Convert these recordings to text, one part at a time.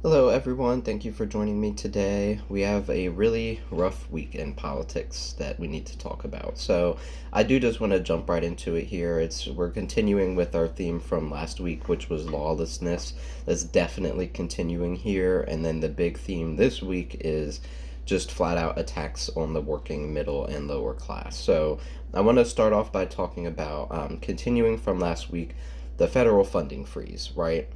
Hello, everyone. Thank you for joining me today. We have a really rough week in politics that we need to talk about. So, I do just want to jump right into it here. We're continuing with our theme from last week, which was lawlessness. That's definitely continuing here. And then the big theme this week is just flat out attacks on the working middle and lower class. So, I want to start off by talking about continuing from last week, the federal funding freeze, right?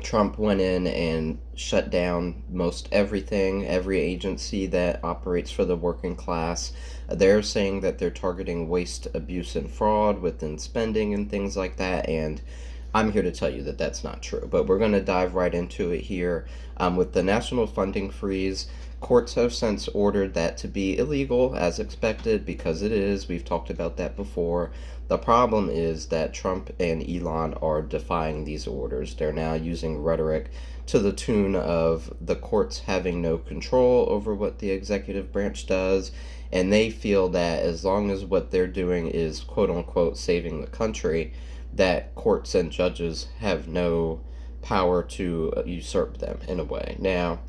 Trump went in and shut down most everything, every agency that operates for the working class. They're saying that they're targeting waste, abuse, and fraud within spending and things like that. And I'm here to tell you that that's not true. But we're going to dive right into it here. With the national funding freeze, courts have since ordered that to be illegal, as expected, because it is. We've talked about that before. The problem is that Trump and Elon are defying these orders. They're now using rhetoric to the tune of the courts having no control over what the executive branch does. And they feel that as long as what they're doing is quote unquote saving the country, that courts and judges have no power to usurp them in a way. Now,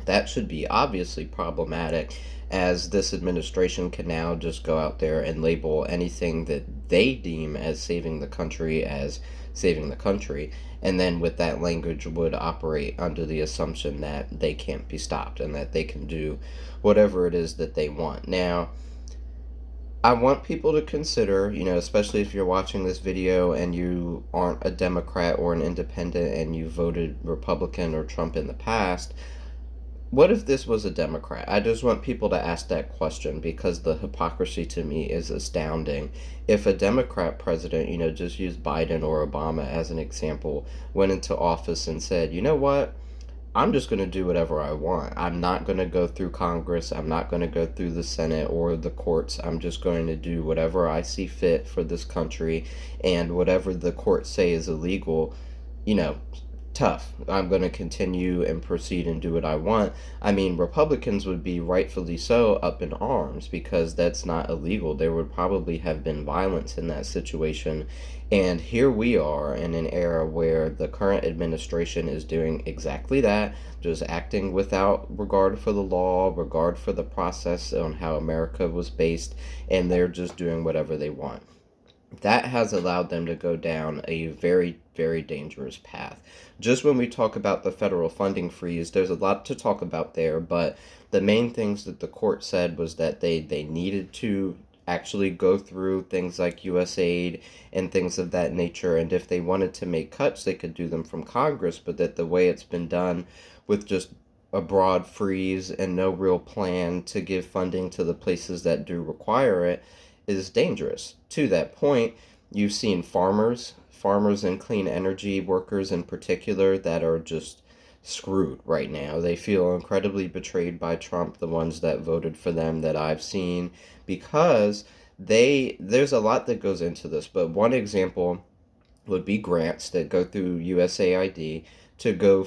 that should be obviously problematic, as this administration can now just go out there and label anything that they deem as saving the country as saving the country, and then with that language would operate under the assumption that they can't be stopped and that they can do whatever it is that they want. Now, I want people to consider, especially if you're watching this video and you aren't a Democrat or an independent and you voted Republican or Trump in the past, what if this was a Democrat? I just want people to ask that question because the hypocrisy to me is astounding. If a Democrat president, just use Biden or Obama as an example, went into office and said, you know what? I'm just going to do whatever I want. I'm not going to go through Congress. I'm not going to go through the Senate or the courts. I'm just going to do whatever I see fit for this country, and whatever the courts say is illegal, you know, tough. I'm going to continue and proceed and do what I want. I mean, Republicans would be rightfully so up in arms because that's not illegal. There would probably have been violence in that situation. And here we are in an era where the current administration is doing exactly that, just acting without regard for the law, regard for the process on how America was based, and they're just doing whatever they want. That has allowed them to go down a very, very dangerous path. Just when we talk about the federal funding freeze, there's a lot to talk about there, but the main things that the court said was that they needed to actually go through things like USAID and things of that nature, and if they wanted to make cuts, they could do them from Congress, but that the way it's been done with just a broad freeze and no real plan to give funding to the places that do require it is dangerous. To that point, you've seen farmers and clean energy workers in particular, that are just screwed right now. They feel incredibly betrayed by Trump, the ones that voted for them that I've seen, because there's a lot that goes into this, but one example would be grants that go through USAID to go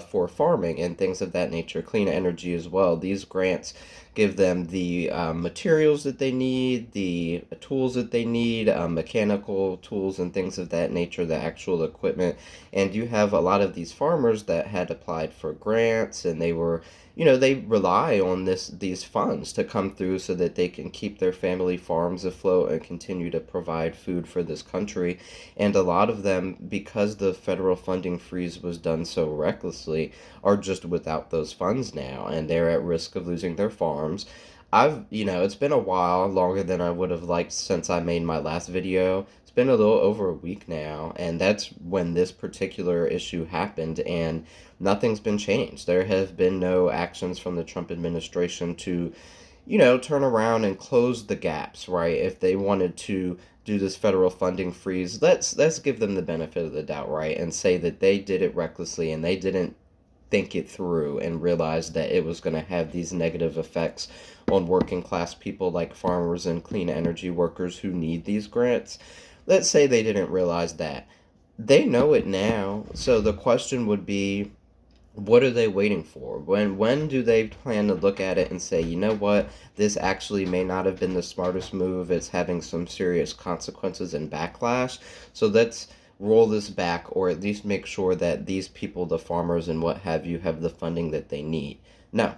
for farming and things of that nature, clean energy as well. These grants give them the materials that they need, the tools that they need, mechanical tools and things of that nature, the actual equipment. And you have a lot of these farmers that had applied for grants, and they were, they rely on these funds to come through so that they can keep their family farms afloat and continue to provide food for this country. And a lot of them, because the federal funding freeze was done so recklessly, are just without those funds now, and they're at risk of losing their farms. It's been a while, longer than I would have liked since I made my last video. It's been a little over a week now, and that's when this particular issue happened, and nothing's been changed. There have been no actions from the Trump administration to, turn around and close the gaps, right? If they wanted to do this federal funding freeze, let's give them the benefit of the doubt, right? And say that they did it recklessly and they didn't think it through and realize that it was going to have these negative effects on working class people like farmers and clean energy workers who need these grants. Let's say they didn't realize that. They know it now. So the question would be, what are they waiting for? When do they plan to look at it and say, you know what, this actually may not have been the smartest move. It's having some serious consequences and backlash. So that's roll this back, or at least make sure that these people, the farmers and what have the funding that they need. No,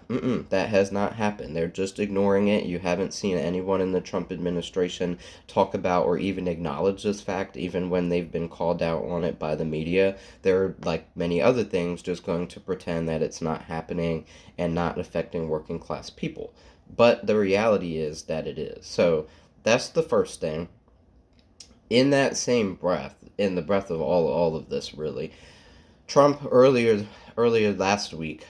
that has not happened. They're just ignoring it. You haven't seen anyone in the Trump administration talk about or even acknowledge this fact, even when they've been called out on it by the media. They're, like many other things, just going to pretend that it's not happening and not affecting working class people. But the reality is that it is. So that's the first thing. In that same breath, in the breath of all of this, really, Trump earlier last week,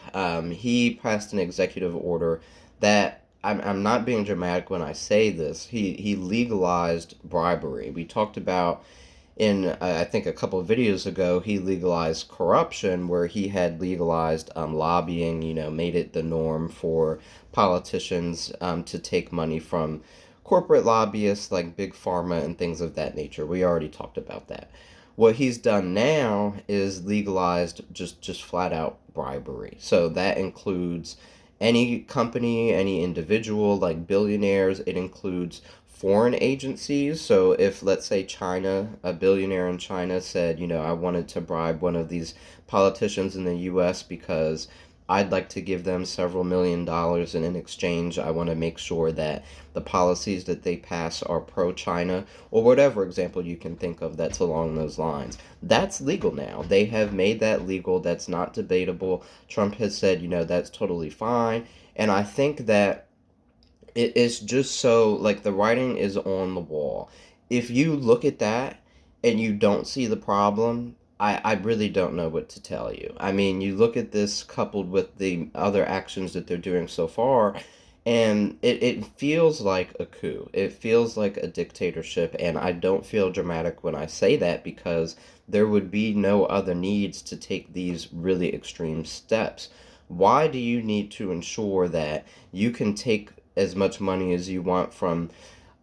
he passed an executive order that I'm not being dramatic when I say this. He legalized bribery. We talked about in I think a couple of videos ago, he legalized corruption, where he had legalized lobbying. Made it the norm for politicians to take money from corporate lobbyists like big pharma and things of that nature. We already talked about that. What he's done now is legalized just flat out bribery. So that includes any company, any individual, like billionaires. It includes foreign agencies. So if, let's say, China, a billionaire in China said, I wanted to bribe one of these politicians in the US because I'd like to give them several $1 million, and in exchange, I want to make sure that the policies that they pass are pro China, or whatever example you can think of that's along those lines. That's legal now. They have made that legal. That's not debatable. Trump has said, that's totally fine. And I think that it is just so, like, the writing is on the wall. If you look at that and you don't see the problem, I really don't know what to tell you. I mean, you look at this coupled with the other actions that they're doing so far, and it feels like a coup. It feels like a dictatorship, and I don't feel dramatic when I say that, because there would be no other needs to take these really extreme steps. Why do you need to ensure that you can take as much money as you want from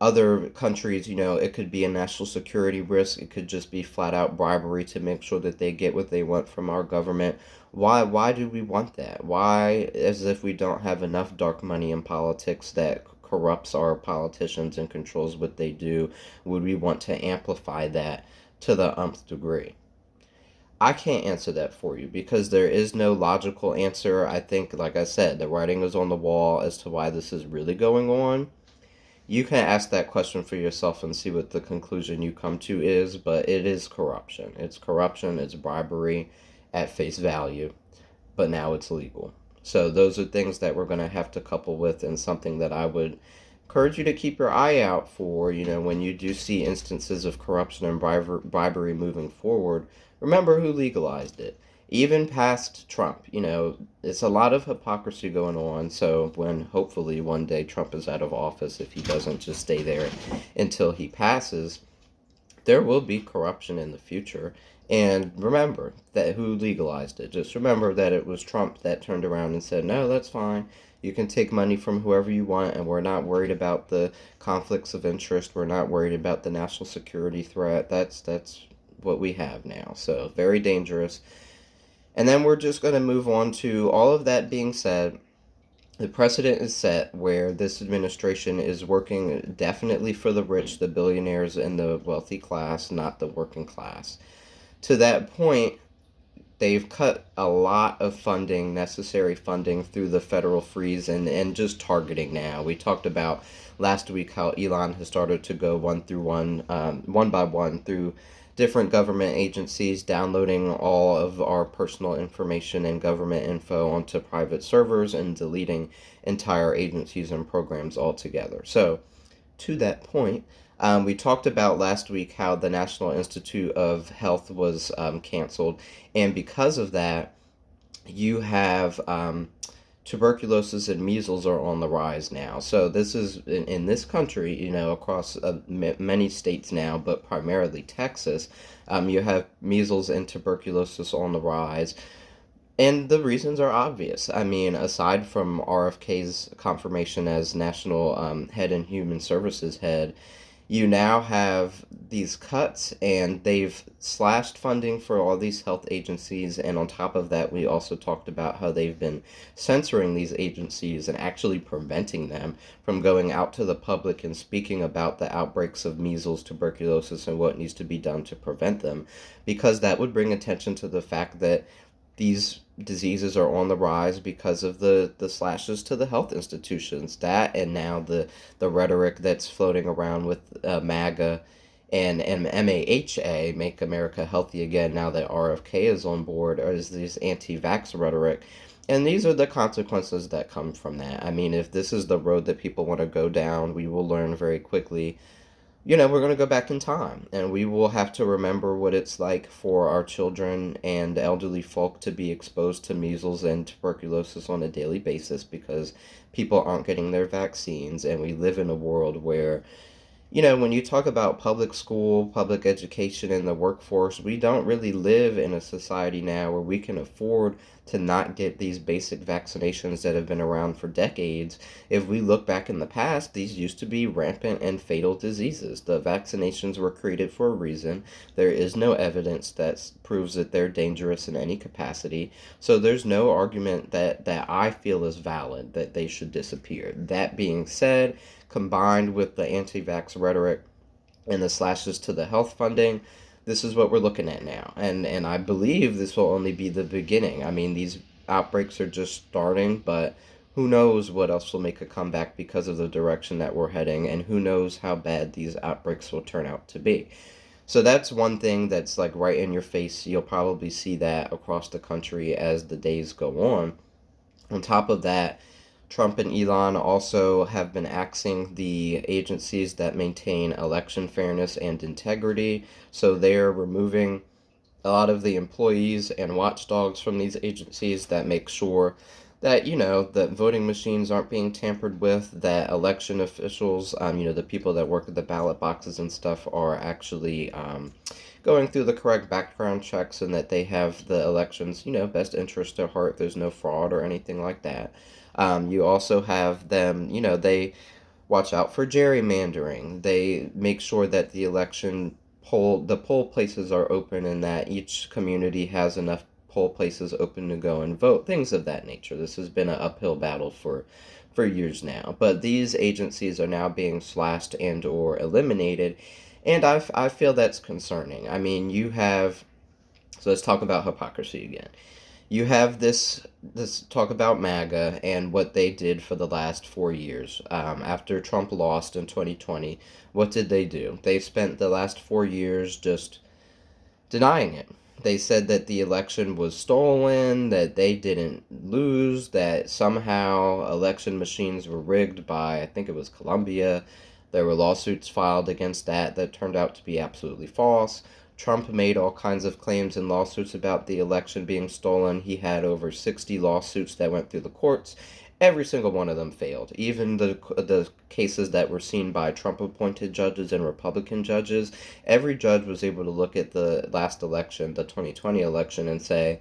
other countries? It could be a national security risk. It could just be flat out bribery to make sure that they get what they want from our government. Why do we want that? Why, as if we don't have enough dark money in politics that corrupts our politicians and controls what they do, would we want to amplify that to the nth degree? I can't answer that for you, because there is no logical answer. I think, like I said, the writing is on the wall as to why this is really going on. You can ask that question for yourself and see what the conclusion you come to is, but it is corruption. It's corruption, it's bribery at face value, but now it's legal. So those are things that we're going to have to couple with, and something that I would encourage you to keep your eye out for, when you do see instances of corruption and bribery moving forward. Remember who legalized it. Even past Trump, it's a lot of hypocrisy going on. So when hopefully one day Trump is out of office, if he doesn't just stay there until he passes, there will be corruption in the future. And remember that who legalized it. Just remember that it was Trump that turned around and said, no, that's fine. You can take money from whoever you want, and we're not worried about the conflicts of interest. We're not worried about the national security threat. That's what we have now. So very dangerous. And then we're just going to move on to, all of that being said, the precedent is set where this administration is working definitely for the rich, the billionaires, and the wealthy class, not the working class. To that point, they've cut a lot of funding, necessary funding, through the federal freeze and just targeting now. We talked about last week how Elon has started to go one by one through different government agencies, downloading all of our personal information and government info onto private servers and deleting entire agencies and programs altogether. So, to that point, we talked about last week how the National Institute of Health was canceled, and because of that, you have tuberculosis and measles are on the rise now. So this is in this country, across many states now, but primarily Texas. You have measles and tuberculosis on the rise. And the reasons are obvious. I mean, aside from RFK's confirmation as National Head and Human Services Head, You now have these cuts, and they've slashed funding for all these health agencies. And on top of that, we also talked about how they've been censoring these agencies and actually preventing them from going out to the public and speaking about the outbreaks of measles, tuberculosis, and what needs to be done to prevent them, because that would bring attention to the fact that these diseases are on the rise because of the slashes to the health institutions. That, and now the rhetoric that's floating around with MAGA and MAHA, Make America Healthy Again, now that RFK is on board, or is this anti-vax rhetoric. And these are the consequences that come from that. I mean, if this is the road that people want to go down, we will learn very quickly, we're going to go back in time, and we will have to remember what it's like for our children and elderly folk to be exposed to measles and tuberculosis on a daily basis because people aren't getting their vaccines. And we live in a world where, when you talk about public school, public education, and the workforce, we don't really live in a society now where we can afford to not get these basic vaccinations that have been around for decades. If we look back in the past, these used to be rampant and fatal diseases. The vaccinations were created for a reason. There is no evidence that proves that they're dangerous in any capacity. So there's no argument that I feel is valid that they should disappear. That being said, combined with the anti-vax rhetoric and the slashes to the health funding, this is what we're looking at now. And I believe this will only be the beginning. I mean, these outbreaks are just starting, but who knows what else will make a comeback because of the direction that we're heading, and who knows how bad these outbreaks will turn out to be. So that's one thing that's like right in your face. You'll probably see that across the country as the days go on. On top of that, Trump and Elon also have been axing the agencies that maintain election fairness and integrity. So they're removing a lot of the employees and watchdogs from these agencies that make sure that, that voting machines aren't being tampered with, that election officials, the people that work at the ballot boxes and stuff are actually going through the correct background checks, and that they have the election's, best interest at heart. There's no fraud or anything like that. You also have them, they watch out for gerrymandering. They make sure that the poll places are open, and that each community has enough poll places open to go and vote, things of that nature. This has been an uphill battle for years now. But these agencies are now being slashed and or eliminated, and I feel that's concerning. I mean, so let's talk about hypocrisy again. You have this talk about MAGA and what they did for the last 4 years. After Trump lost in 2020, what did they do? They spent the last 4 years just denying it. They said that the election was stolen, that they didn't lose, that somehow election machines were rigged by, I think it was Colombia. There were lawsuits filed against that turned out to be absolutely false. Trump made all kinds of claims and lawsuits about the election being stolen. He had over 60 lawsuits that went through the courts. Every single one of them failed. Even the cases that were seen by Trump-appointed judges and Republican judges, every judge was able to look at the last election, the 2020 election, and say,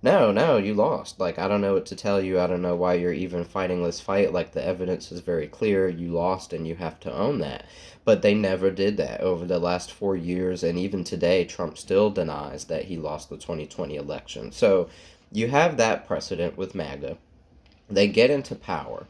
no, you lost. Like, I don't know what to tell you. I don't know why you're even fighting this fight. Like, the evidence is very clear. You lost, and you have to own that. But they never did that over the last 4 years, and even today, Trump still denies that he lost the 2020 election. So you have that precedent with MAGA. They get into power.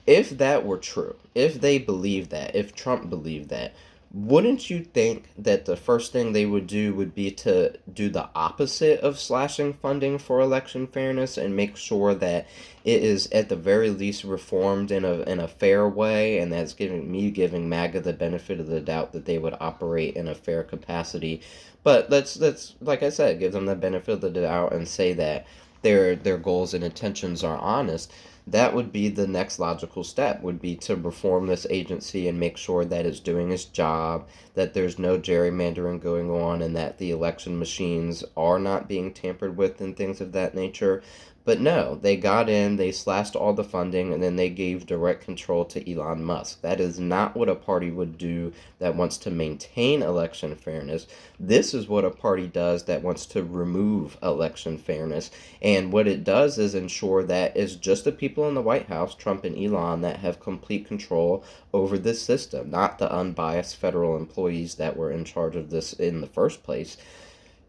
If that were true, if they believed that, if Trump believed that, wouldn't you think that the first thing they would do would be to do the opposite of slashing funding for election fairness and make sure that it is at the very least reformed in a fair way, and that's giving MAGA the benefit of the doubt that they would operate in a fair capacity. But let's like I said, give them the benefit of the doubt and say that their goals and intentions are honest. That would be the next logical step, would be to reform this agency and make sure that it's doing its job, that there's no gerrymandering going on, and that the election machines are not being tampered with and things of that nature. But no, they got in, they slashed all the funding, and then they gave direct control to Elon Musk. That is not what a party would do that wants to maintain election fairness. This is what a party does that wants to remove election fairness. And what it does is ensure that it's just the people people in the White House, Trump and Elon, that have complete control over this system, not the unbiased federal employees that were in charge of this in the first place.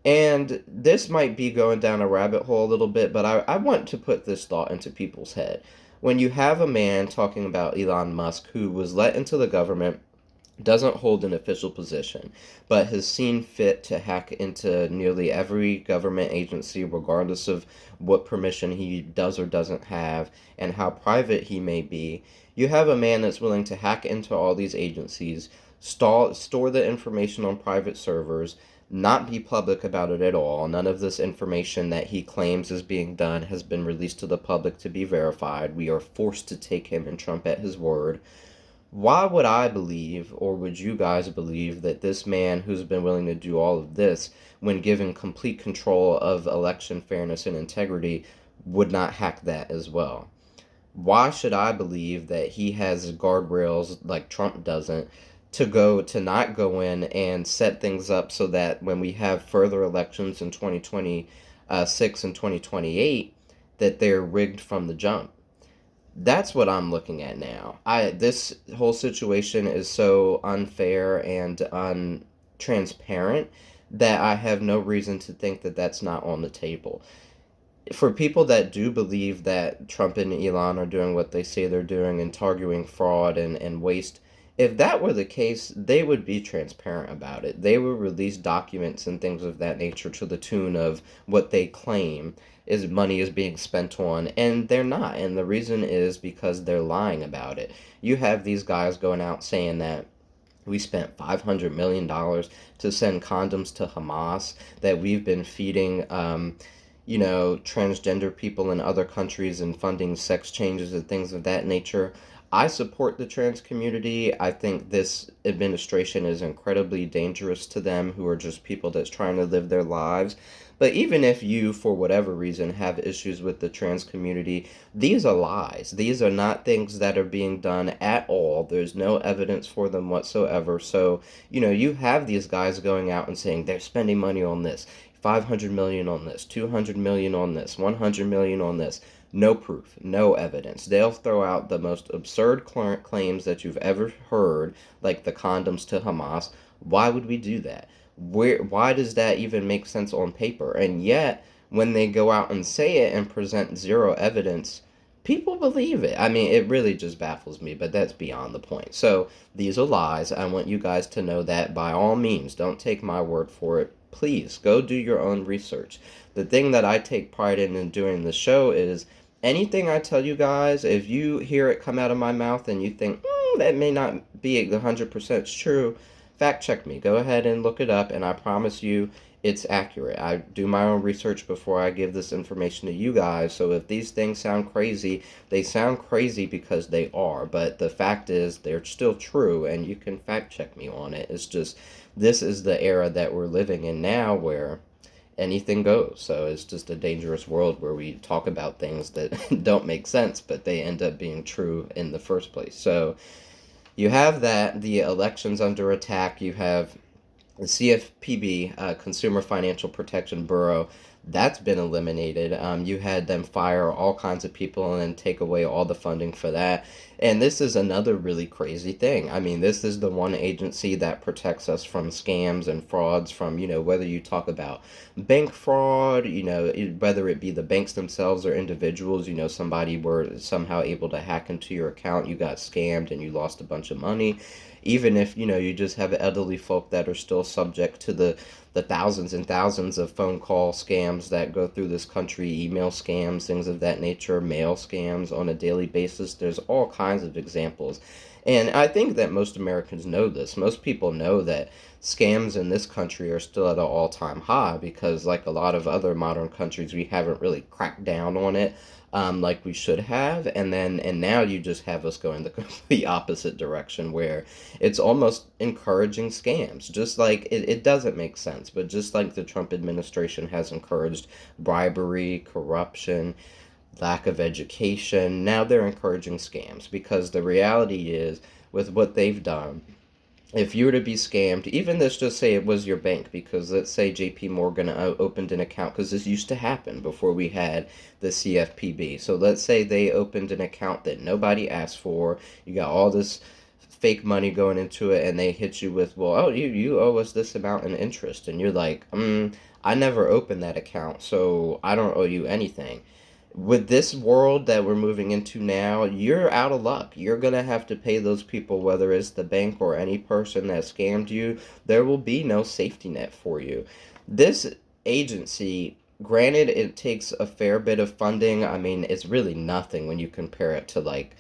And this might be going down a rabbit hole a little bit, but I want to put this thought into people's head. When you have a man talking about Elon Musk who was let into the government, doesn't hold an official position, but has seen fit to hack into nearly every government agency, regardless of what permission he does or doesn't have and how private he may be. You have a man that's willing to hack into all these agencies, store the information on private servers, not be public about it at all. None of this information that he claims is being done has been released to the public to be verified. We are forced to take him and Trump at his word. Why would I believe, or would you guys believe, that this man who's been willing to do all of this, when given complete control of election fairness and integrity, would not hack that as well? Why should I believe that he has guardrails like Trump doesn't to not go in and set things up so that when we have further elections in 2026 and 2028, that they're rigged from the jump? That's what I'm looking at now. This whole situation is so unfair and untransparent that I have no reason to think that that's not on the table. For people that do believe that Trump and Elon are doing what they say they're doing and targeting fraud and waste, if that were the case, they would be transparent about it. They would release documents and things of that nature to the tune of what they claim is money is being spent on, and they're not. And the reason is because they're lying about it. You have these guys going out saying that we spent $500 million to send condoms to Hamas, that we've been feeding transgender people in other countries and funding sex changes and things of that nature. I support the trans community. I think this administration is incredibly dangerous to them, who are just people that's trying to live their lives. But even if you, for whatever reason, have issues with the trans community, these are lies. These are not things that are being done at all. There's no evidence for them whatsoever. So, you have these guys going out and saying they're spending money on this, 500 million on this, 200 million on this, 100 million on this. No proof, no evidence. They'll throw out the most absurd claims that you've ever heard, like the condoms to Hamas. Why would we do that? Why does that even make sense on paper? And yet, when they go out and say it and present zero evidence, people believe it. I mean, it really just baffles me, but that's beyond the point. So, these are lies. I want you guys to know that. By all means, don't take my word for it. Please, go do your own research. The thing that I take pride in doing the show is anything I tell you guys, if you hear it come out of my mouth and you think, that may not be 100% true, fact check me. Go ahead and look it up, and I promise you it's accurate. I do my own research before I give this information to you guys, so if these things sound crazy, they sound crazy because they are, but the fact is they're still true, and you can fact check me on it. It's just, this is the era that we're living in now where anything goes. So it's just a dangerous world where we talk about things that don't make sense, but they end up being true in the first place. So you have that, the elections under attack. You have the CFPB, Consumer Financial Protection Bureau, that's been eliminated. You had them fire all kinds of people and then take away all the funding for that. And this is another really crazy thing. I mean, this is the one agency that protects us from scams and frauds from, whether you talk about bank fraud, whether it be the banks themselves or individuals, somebody were somehow able to hack into your account, you got scammed and you lost a bunch of money. Even if, you just have elderly folk that are still subject to the thousands and thousands of phone call scams that go through this country, email scams, things of that nature, mail scams on a daily basis. There's all kinds of examples. And I think that most Americans know this. Most people know that scams in this country are still at an all-time high because, like a lot of other modern countries, we haven't really cracked down on it like we should have. And now you just have us going the complete opposite direction where it's almost encouraging scams. Just like it doesn't make sense, but just like the Trump administration has encouraged bribery, corruption, lack of education, now they're encouraging scams because the reality is with what they've done if you were to be scammed, even let's just say it was your bank, because let's say JP Morgan opened an account, because this used to happen before we had the CFPB. So let's say they opened an account that nobody asked for. You got all this fake money going into it, and they hit you with, well, oh, you owe us this amount in interest. And you're like, I never opened that account, so I don't owe you anything. With this world that we're moving into now, you're out of luck. You're going to have to pay those people, whether it's the bank or any person that scammed you. There will be no safety net for you. This agency, granted, it takes a fair bit of funding. I mean, it's really nothing when you compare it to like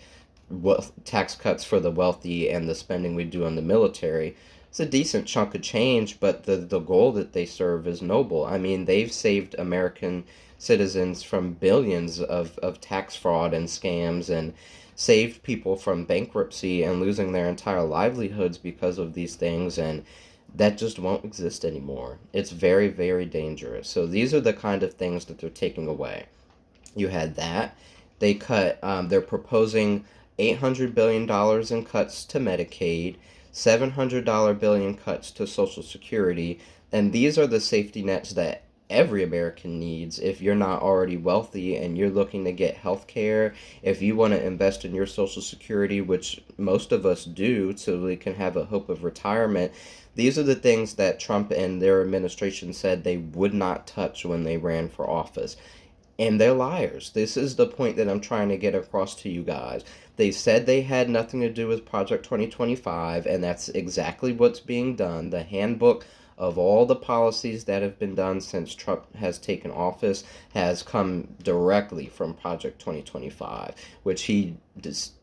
what tax cuts for the wealthy and the spending we do on the military. It's a decent chunk of change, but the goal that they serve is noble. I mean, they've saved American citizens from billions of tax fraud and scams, and saved people from bankruptcy and losing their entire livelihoods because of these things, and that just won't exist anymore. It's very, very dangerous. So these are the kind of things that they're taking away. You had that. They're proposing $800 billion in cuts to Medicaid, $700 billion cuts to Social Security, and these are the safety nets that every American needs. If you're not already wealthy and you're looking to get health care, if you want to invest in your Social Security, which most of us do, so we can have a hope of retirement, these are the things that Trump and their administration said they would not touch when they ran for office. And they're liars. This is the point that I'm trying to get across to you guys. They said they had nothing to do with Project 2025, and that's exactly what's being done. The handbook of all the policies that have been done since Trump has taken office has come directly from Project 2025, which he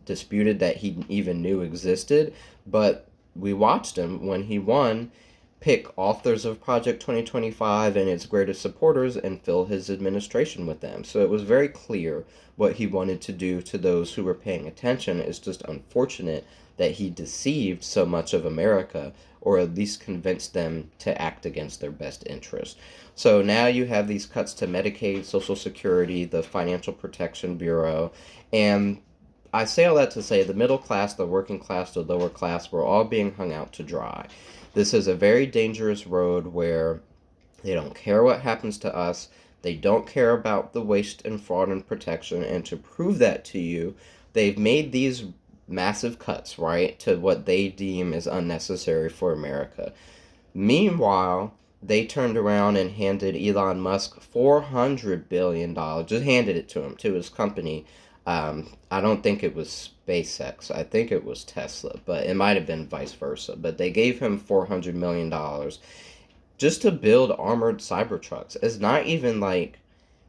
disputed that he even knew existed. But we watched him when he won pick authors of Project 2025 and its greatest supporters and fill his administration with them. So it was very clear what he wanted to do to those who were paying attention. It's just unfortunate that he deceived so much of America, or at least convinced them to act against their best interest. So now you have these cuts to Medicaid, Social Security, the Financial Protection Bureau, and I say all that to say the middle class, the working class, the lower class, we're all being hung out to dry. This is a very dangerous road where they don't care what happens to us. They don't care about the waste and fraud and protection. And to prove that to you, they've made these massive cuts, right, to what they deem is unnecessary for America. Meanwhile, they turned around and handed Elon Musk $400 billion, just handed it to him, to his company. I don't think it was SpaceX. I think it was Tesla, but it might have been vice versa. But they gave him $400 million just to build armored Cybertrucks. It's not even like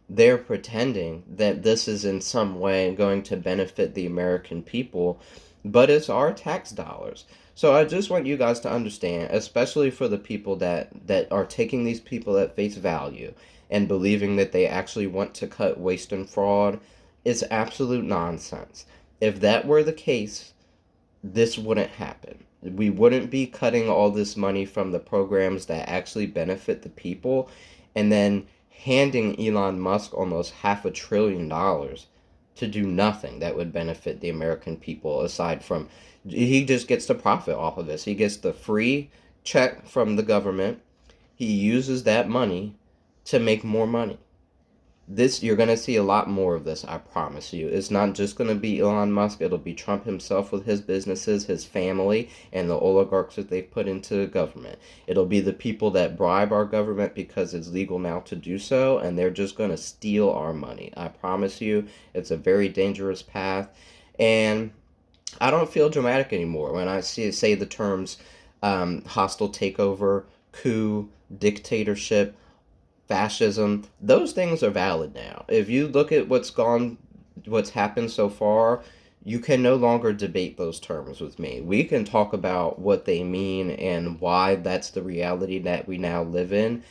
they're pretending that this is in some way going to benefit the American people, but it's our tax dollars. So I just want you guys to understand, especially for the people that are taking these people at face value and believing that they actually want to cut waste and fraud, it's absolute nonsense. If that were the case, this wouldn't happen. We wouldn't be cutting all this money from the programs that actually benefit the people and then handing Elon Musk almost $500 billion to do nothing that would benefit the American people, aside from he just gets to profit off of this. He gets the free check from the government. He uses that money to make more money. This, you're going to see a lot more of this, I promise you. It's not just going to be Elon Musk, it'll be Trump himself with his businesses, his family, and the oligarchs that they've put into government. It'll be the people that bribe our government because it's legal now to do so, and they're just going to steal our money. I promise you, it's a very dangerous path, and I don't feel dramatic anymore when I say the terms hostile takeover, coup, dictatorship, fascism. Those things are valid now. If you look at what's happened so far, you can no longer debate those terms with me. We can talk about what they mean and why that's the reality that we now live in.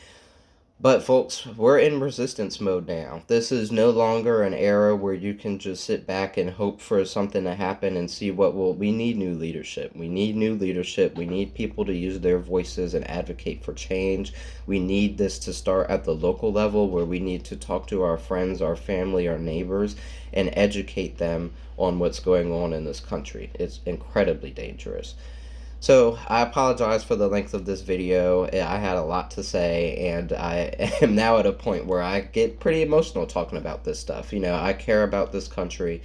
But folks, we're in resistance mode now. This is no longer an era where you can just sit back and hope for something to happen and see what will. We need new leadership. We need new leadership. We need people to use their voices and advocate for change. We need this to start at the local level, where we need to talk to our friends, our family, our neighbors, and educate them on what's going on in this country. It's incredibly dangerous. So I apologize for the length of this video. I had a lot to say, and I am now at a point where I get pretty emotional talking about this stuff. I care about this country.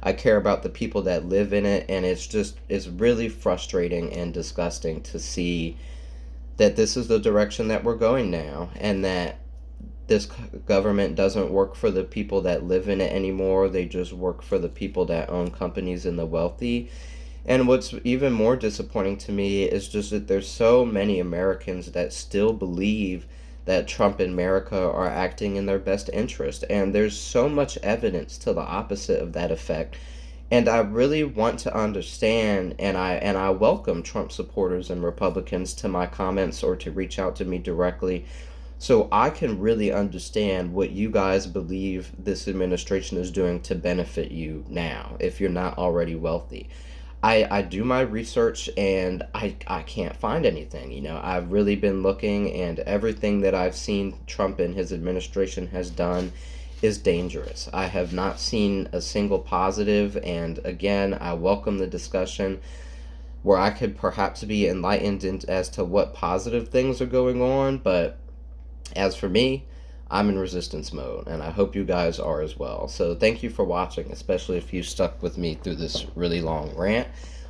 I care about the people that live in it, and it's really frustrating and disgusting to see that this is the direction that we're going now, and that this government doesn't work for the people that live in it anymore. They just work for the people that own companies and the wealthy. And what's even more disappointing to me is just that there's so many Americans that still believe that Trump and America are acting in their best interest. And there's so much evidence to the opposite of that effect. And I really want to understand, and I welcome Trump supporters and Republicans to my comments or to reach out to me directly so I can really understand what you guys believe this administration is doing to benefit you now if you're not already wealthy. I do my research and I can't find anything. I've really been looking, and everything that I've seen Trump and his administration has done is dangerous. I have not seen a single positive, and again, I welcome the discussion where I could perhaps be enlightened as to what positive things are going on, but as for me, I'm in resistance mode, and I hope you guys are as well. So thank you for watching, especially if you stuck with me through this really long rant.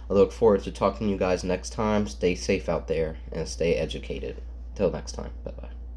I look forward to talking to you guys next time. Stay safe out there and stay educated. Till next time. Bye-bye.